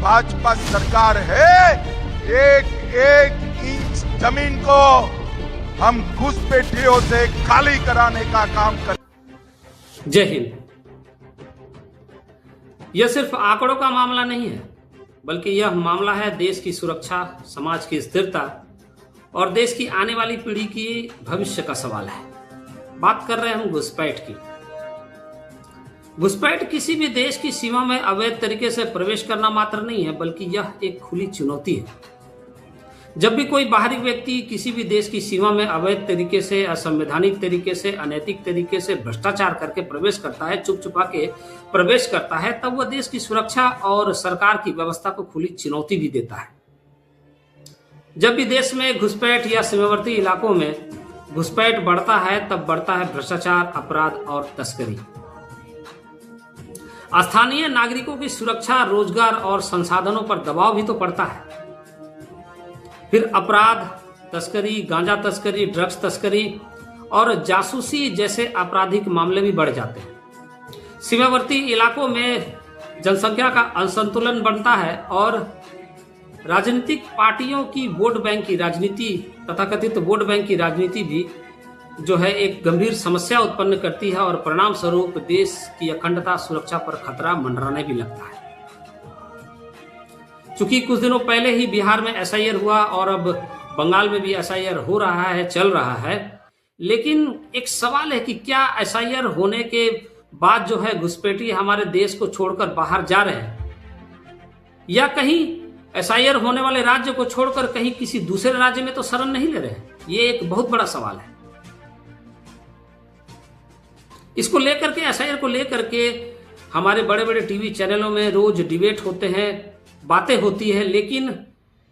भाजपा सरकार है, एक एक इंच जमीन को हम घुसपैठियों से खाली कराने का काम कर। जय हिंद। यह सिर्फ आंकड़ों का मामला नहीं है, बल्कि यह मामला है देश की सुरक्षा, समाज की स्थिरता और देश की आने वाली पीढ़ी की भविष्य का सवाल है। बात कर रहे हैं हम घुसपैठ की। घुसपैठ किसी भी देश की सीमा में अवैध तरीके से प्रवेश करना मात्र नहीं है, बल्कि यह एक खुली चुनौती है। जब भी कोई बाहरी व्यक्ति किसी भी देश की सीमा में अवैध तरीके से, असंवैधानिक तरीके से, अनैतिक तरीके से भ्रष्टाचार करके प्रवेश करता है, चुप चुपा के प्रवेश करता है, तब वह देश की सुरक्षा और सरकार की व्यवस्था को खुली चुनौती भी देता है। जब भी देश में घुसपैठ या सीमावर्ती इलाकों में घुसपैठ बढ़ता है, तब बढ़ता है भ्रष्टाचार, अपराध और तस्करी। स्थानीय नागरिकों की सुरक्षा, रोजगार और संसाधनों पर दबाव भी तो पड़ता है। फिर अपराध, तस्करी, गांजा तस्करी, ड्रग्स तस्करी और जासूसी जैसे आपराधिक मामले भी बढ़ जाते हैं। सीमावर्ती इलाकों में जनसंख्या का असंतुलन बनता है और राजनीतिक पार्टियों की वोट बैंक की राजनीति, तथाकथित वोट बैंक की राजनीति भी जो है एक गंभीर समस्या उत्पन्न करती है और परिणाम स्वरूप देश की अखंडता, सुरक्षा पर खतरा मंडराने भी लगता है। चूंकि कुछ दिनों पहले ही बिहार में एसआईआर हुआ और अब बंगाल में भी एसआईआर हो रहा है, चल रहा है, लेकिन एक सवाल है कि क्या एसआईआर होने के बाद जो है घुसपैठी हमारे देश को छोड़कर बाहर जा रहे हैं, या कहीं एसआईआर होने वाले राज्य को छोड़कर कहीं किसी दूसरे राज्य में तो शरण नहीं ले रहे हैं? ये एक बहुत बड़ा सवाल है। इसको लेकर के, एसआईआर को लेकर के हमारे बड़े बड़े टीवी चैनलों में रोज डिबेट होते हैं, बातें होती है, लेकिन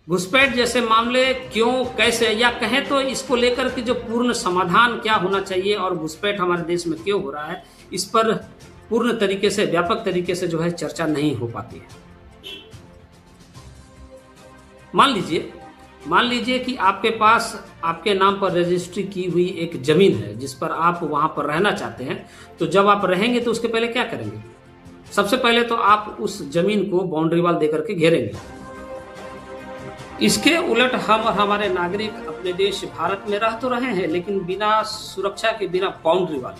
घुसपैठ जैसे मामले क्यों, कैसे, या कहें तो इसको लेकर के जो पूर्ण समाधान क्या होना चाहिए और घुसपैठ हमारे देश में क्यों हो रहा है, इस पर पूर्ण तरीके से, व्यापक तरीके से जो है चर्चा नहीं हो पाती है। मान लीजिए कि आपके पास आपके नाम पर रजिस्ट्री की हुई एक जमीन है जिस पर आप वहां पर रहना चाहते हैं। तो जब आप रहेंगे तो उसके पहले क्या करेंगे? सबसे पहले तो आप उस जमीन को बाउंड्री वाल देकर के घेरेंगे। इसके उलट हम और हमारे नागरिक अपने देश भारत में रह तो रहे हैं, लेकिन बिना सुरक्षा के, बिना बाउंड्री वाल।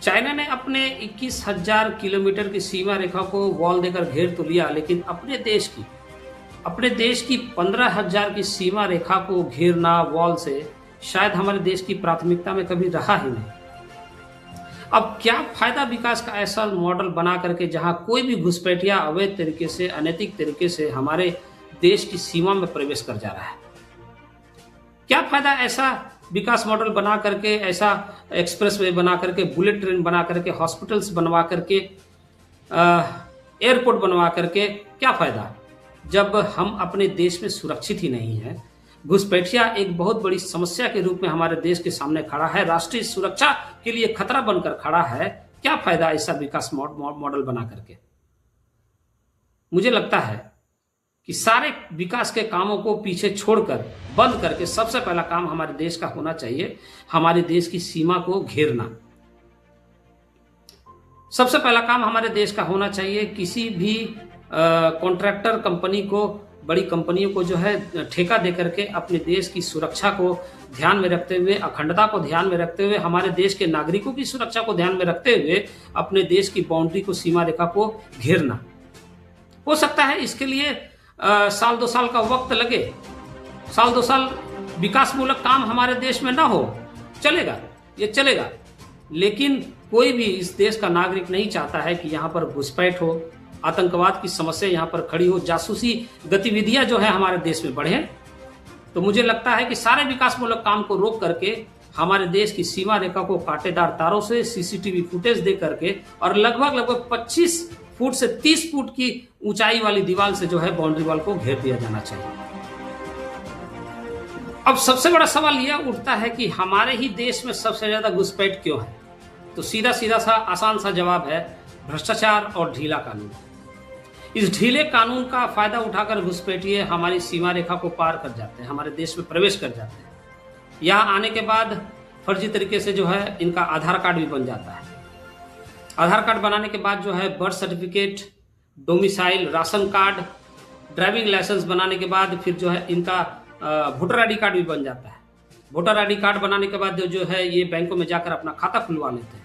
चाइना ने अपने 21,000 किलोमीटर की सीमा रेखा को वॉल देकर घेर तो लिया, लेकिन अपने देश की 15,000 की सीमा रेखा को घेरना वॉल से शायद हमारे देश की प्राथमिकता में कभी रहा ही नहीं। अब क्या फायदा विकास का ऐसा मॉडल बना करके जहां कोई भी घुसपैठिया अवैध तरीके से, अनैतिक तरीके से हमारे देश की सीमा में प्रवेश कर जा रहा है? क्या फायदा ऐसा विकास मॉडल बना करके, ऐसा एक्सप्रेस वे बना करके, बुलेट ट्रेन बना करके, हॉस्पिटल्स बनवा करके, एयरपोर्ट बनवा करके, क्या फायदा जब हम अपने देश में सुरक्षित ही नहीं है? घुसपैठिया एक बहुत बड़ी समस्या के रूप में हमारे देश के सामने खड़ा है, राष्ट्रीय सुरक्षा के लिए खतरा बनकर खड़ा है। क्या फायदा ऐसा विकास मॉडल बना करके? मुझे लगता है कि सारे विकास के कामों को पीछे छोड़कर, बंद करके, सबसे पहला काम हमारे देश का होना चाहिए हमारे देश की सीमा को घेरना। सबसे पहला काम हमारे देश का होना चाहिए किसी भी कॉन्ट्रैक्टर कंपनी को, बड़ी कंपनियों को जो है ठेका दे करके अपने देश की सुरक्षा को ध्यान में रखते हुए, अखंडता को ध्यान में रखते हुए, हमारे देश के नागरिकों की सुरक्षा को ध्यान में रखते हुए अपने देश की बाउंड्री को, सीमा रेखा को घेरना। हो सकता है इसके लिए साल 2 साल का वक्त लगे, साल 2 साल विकासमूलक काम हमारे देश में ना हो, चलेगा, ये चलेगा, लेकिन कोई भी इस देश का नागरिक नहीं चाहता है कि यहाँ पर घुसपैठ हो, आतंकवाद की समस्या यहाँ पर खड़ी हो, जासूसी गतिविधियां जो है हमारे देश में बढ़े। तो मुझे लगता है कि सारे विकासमूलक काम को रोक करके हमारे देश की सीमा रेखा को कांटेदार तारों से, सीसीटीवी फुटेज दे करके और लगभग 25 फुट से 30 फुट की ऊंचाई वाली दीवार से जो है बाउंड्री वॉल को घेर दिया जाना चाहिए। अब सबसे बड़ा सवाल यह उठता है कि हमारे ही देश में सबसे ज्यादा घुसपैठ क्यों है? तो सीधा सा आसान सा जवाब है भ्रष्टाचार और ढीला कानून। इस ढीले कानून का फायदा उठाकर घुसपैठिए हमारी सीमा रेखा को पार कर जाते हैं, हमारे देश में प्रवेश कर जाते हैं। यहाँ आने के बाद फर्जी तरीके से जो है इनका आधार कार्ड भी बन जाता है। आधार कार्ड बनाने के बाद जो है birth certificate, domicile, ration card, driving licence बनाने के बाद फिर जो है इनका वोटर आईडी कार्ड भी बन जाता है। वोटर आईडी कार्ड बनाने के बाद जो है ये बैंकों में जाकर अपना खाता खुलवा लेते हैं।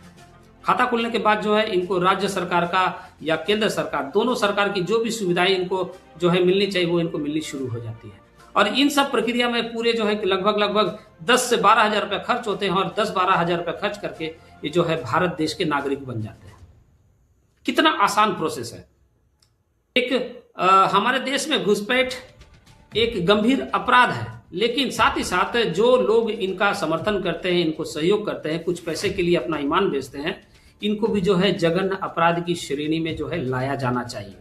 खाता खुलने के बाद जो है इनको राज्य सरकार का या केंद्र सरकार, दोनों सरकार की जो भी सुविधाएं इनको जो है मिलनी चाहिए वो इनको मिलनी शुरू हो जाती है। और इन सब प्रक्रिया में पूरे जो है लगभग 10 से 12 हजार रुपये खर्च होते हैं और 10-12 हजार रुपये खर्च करके ये जो है भारत देश के नागरिक बन जाते हैं। कितना आसान प्रोसेस है। हमारे देश में घुसपैठ एक गंभीर अपराध है, लेकिन साथ ही साथ जो लोग इनका समर्थन करते हैं, इनको सहयोग करते हैं, कुछ पैसे के लिए अपना ईमान बेचते हैं, इनको भी जो है जघन्य अपराध की श्रेणी में जो है लाया जाना चाहिए।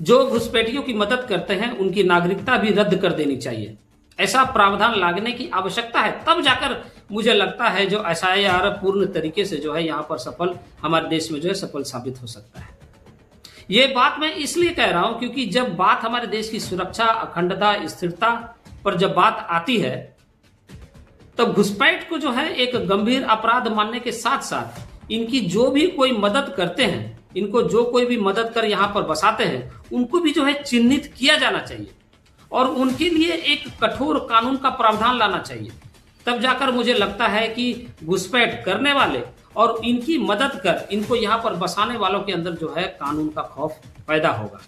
जो घुसपैठियों की मदद करते हैं उनकी नागरिकता भी रद्द कर देनी चाहिए। ऐसा प्रावधान लागने की आवश्यकता है, तब जाकर मुझे लगता है जो SIR पूर्ण तरीके से जो है यहाँ पर सफल, हमारे देश में जो है सफल साबित हो सकता है। ये बात मैं इसलिए कह रहा हूं क्योंकि जब बात हमारे देश की सुरक्षा, अखंडता, स्थिरता पर जब बात आती है तब घुसपैठ को जो है एक गंभीर अपराध मानने के साथ साथ इनकी जो भी कोई मदद करते हैं, इनको जो कोई भी मदद कर यहाँ पर बसाते हैं, उनको भी जो है चिन्हित किया जाना चाहिए और उनके लिए एक कठोर कानून का प्रावधान लाना चाहिए। तब जाकर मुझे लगता है कि घुसपैठ करने वाले और इनकी मदद कर इनको यहाँ पर बसाने वालों के अंदर जो है कानून का खौफ पैदा होगा।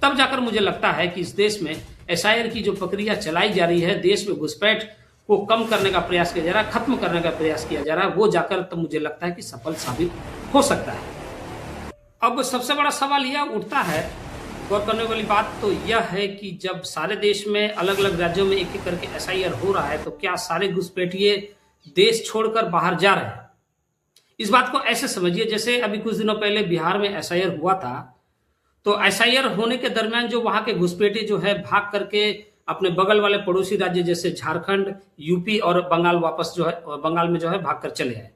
तब जाकर मुझे लगता है कि इस देश में SIR की जो प्रक्रिया चलाई जा रही है, देश में घुसपैठ को कम करने का प्रयास किया जा रहा है, खत्म करने का प्रयास किया जा रहा है, वो जाकर तब मुझे लगता है कि सफल साबित हो सकता है। अब सबसे बड़ा सवाल यह उठता है, गौर करने वाली बात तो यह है कि जब सारे देश में अलग अलग राज्यों में एक एक करके SIR हो रहा है तो क्या सारे घुसपैठिए देश छोड़कर बाहर जा रहे हैं? इस बात को ऐसे समझिए जैसे अभी कुछ दिनों पहले बिहार में SIR हुआ था, तो SIR होने के दरमियान जो वहां के घुसपैठिए जो है भाग करके अपने बगल वाले पड़ोसी राज्य जैसे झारखंड, यूपी और बंगाल वापस जो है बंगाल में जो है भागकर चले आए।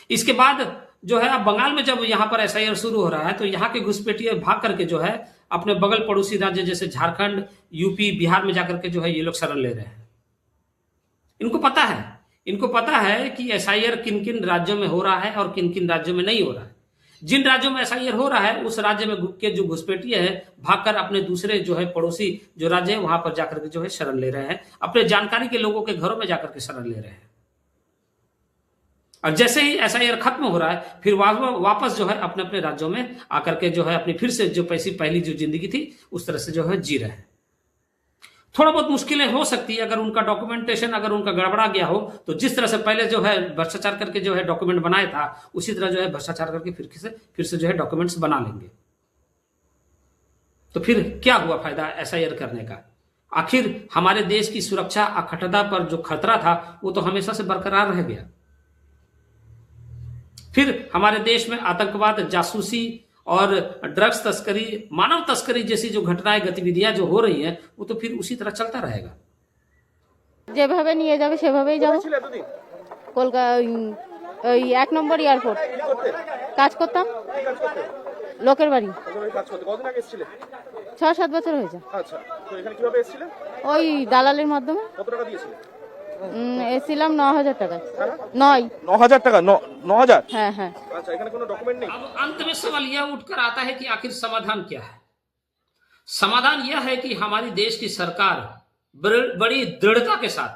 इसके बाद जो है अब बंगाल में जब यहाँ पर SIR शुरू हो रहा है तो यहाँ के घुसपैठिए भाग करके जो है अपने बगल पड़ोसी राज्य जैसे झारखंड, यूपी, बिहार में जाकर के जो है ये लोग शरण ले रहे हैं। इनको पता है कि SIR किन किन राज्यों में हो रहा है और किन किन राज्यों में नहीं हो रहा है। जिन राज्यों में SIR हो रहा है उस राज्य में के जो घुसपैठिए हैं भागकर अपने दूसरे जो है पड़ोसी जो राज्य है वहां पर जाकर के जो है शरण ले रहे हैं, अपने जानकारी के लोगों के घरों में जाकर के शरण ले रहे हैं। और जैसे ही SIR खत्म हो रहा है फिर वापस जो है अपने अपने राज्यों में आकर के जो है अपनी फिर से जो पहली जो जिंदगी थी उस तरह से जो है जी रहे हैं। थोड़ा बहुत मुश्किलें हो सकती है अगर उनका डॉक्यूमेंटेशन अगर उनका गड़बड़ा गया हो, तो जिस तरह से पहले जो है भ्रष्टाचार करके जो है डॉक्यूमेंट बनाया था उसी तरह जो है भ्रष्टाचार करके फिर से जो है डॉक्यूमेंट्स बना लेंगे। तो फिर क्या हुआ फायदा SIR करने का? आखिर हमारे देश की सुरक्षा, अखंडता पर जो खतरा था वो तो हमेशा से बरकरार रह गया। फिर हमारे देश में आतंकवाद, जासूसी और ड्रग्स तस्करी, मानव तस्करी जैसी जो घटनाएं, गतिविधियां जो हो रही हैं वो तो फिर उसी तरह चलता रहेगा। যেভাবে নিয়ে যাবে সেভাবেই যাব। কলকাতা ওই 1 নম্বর এয়ারপোর্ট কাজ করতাম, লোকের বাড়ি। কতদিন আগে এসেছিলে? 6-7 বছর হয়েছে। আচ্ছা, তো এখানে কিভাবে এসেছিলে? ওই দালালের মাধ্যমে। কত টাকা দিয়েছিলে? এসেছিলাম 9000 টাকা। 9000 টাকা? 9000? হ্যাঁ হ্যাঁ। আচ্ছা, এখানে কোনো ডকুমেন্ট নেই? अब अंत में सवाल यह उठकर आता है कि आखिर समाधान क्या है? समाधान यह है कि हमारी देश की सरकार बड़ी दृढ़ता के साथ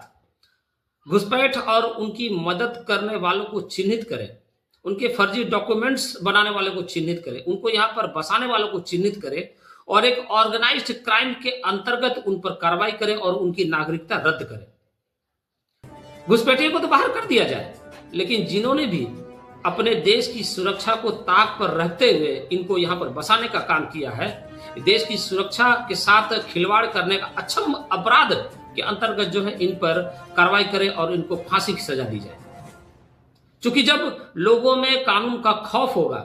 घुसपैठ और उनकी मदद करने वालों को चिन्हित करे, उनके फर्जी डॉक्यूमेंट्स बनाने वालों को चिन्हित करे, उनको यहाँ पर बसाने वालों को चिन्हित करे और एक ऑर्गेनाइज्ड क्राइम के अंतर्गत उन पर कार्रवाई करे और उनकी नागरिकता रद्द करे। घुसपैठियों को तो बाहर कर दिया जाए, लेकिन जिन्होंने भी अपने देश की सुरक्षा को ताक पर रखते हुए इनको यहाँ पर बसाने का काम किया है, देश की सुरक्षा के साथ खिलवाड़ करने का अक्षम अपराध के अंतर्गत जो है इन पर कार्रवाई करे और इनको फांसी की सजा दी जाए। क्योंकि जब लोगों में कानून का खौफ होगा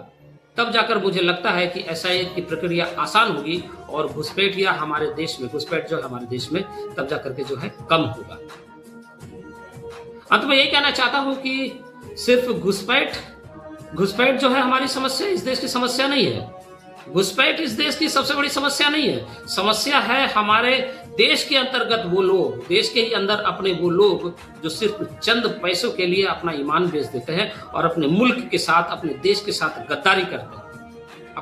तब जाकर मुझे लगता है कि SIR की प्रक्रिया आसान होगी और घुसपैठ जो हमारे देश में तब जाकर के जो है कम होगा। अंत में यही कहना चाहता हूं कि सिर्फ घुसपैठ जो है हमारी समस्या, इस देश की समस्या नहीं है। घुसपैठ इस देश की सबसे बड़ी समस्या नहीं है। समस्या है हमारे देश के अंतर्गत वो लोग, देश के ही अंदर अपने वो लोग जो सिर्फ चंद पैसों के लिए अपना ईमान बेच देते हैं और अपने मुल्क के साथ, अपने देश के साथ गद्दारी करते हैं।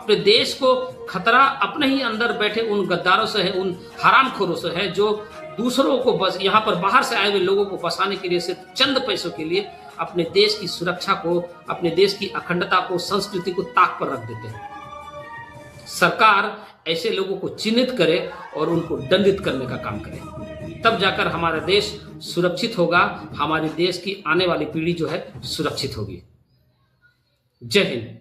अपने देश को खतरा अपने ही अंदर बैठे उन गद्दारों से है, उन हरामखोरों से है जो दूसरों को बस यहाँ पर बाहर से आए हुए लोगों को बसाने के लिए सिर्फ चंद पैसों के लिए अपने देश की सुरक्षा को, अपने देश की अखंडता को, संस्कृति को ताक पर रख देते हैं। सरकार ऐसे लोगों को चिन्हित करे और उनको दंडित करने का काम करे, तब जाकर हमारा देश सुरक्षित होगा, हमारे देश की आने वाली पीढ़ी जो है सुरक्षित होगी। जय हिंद।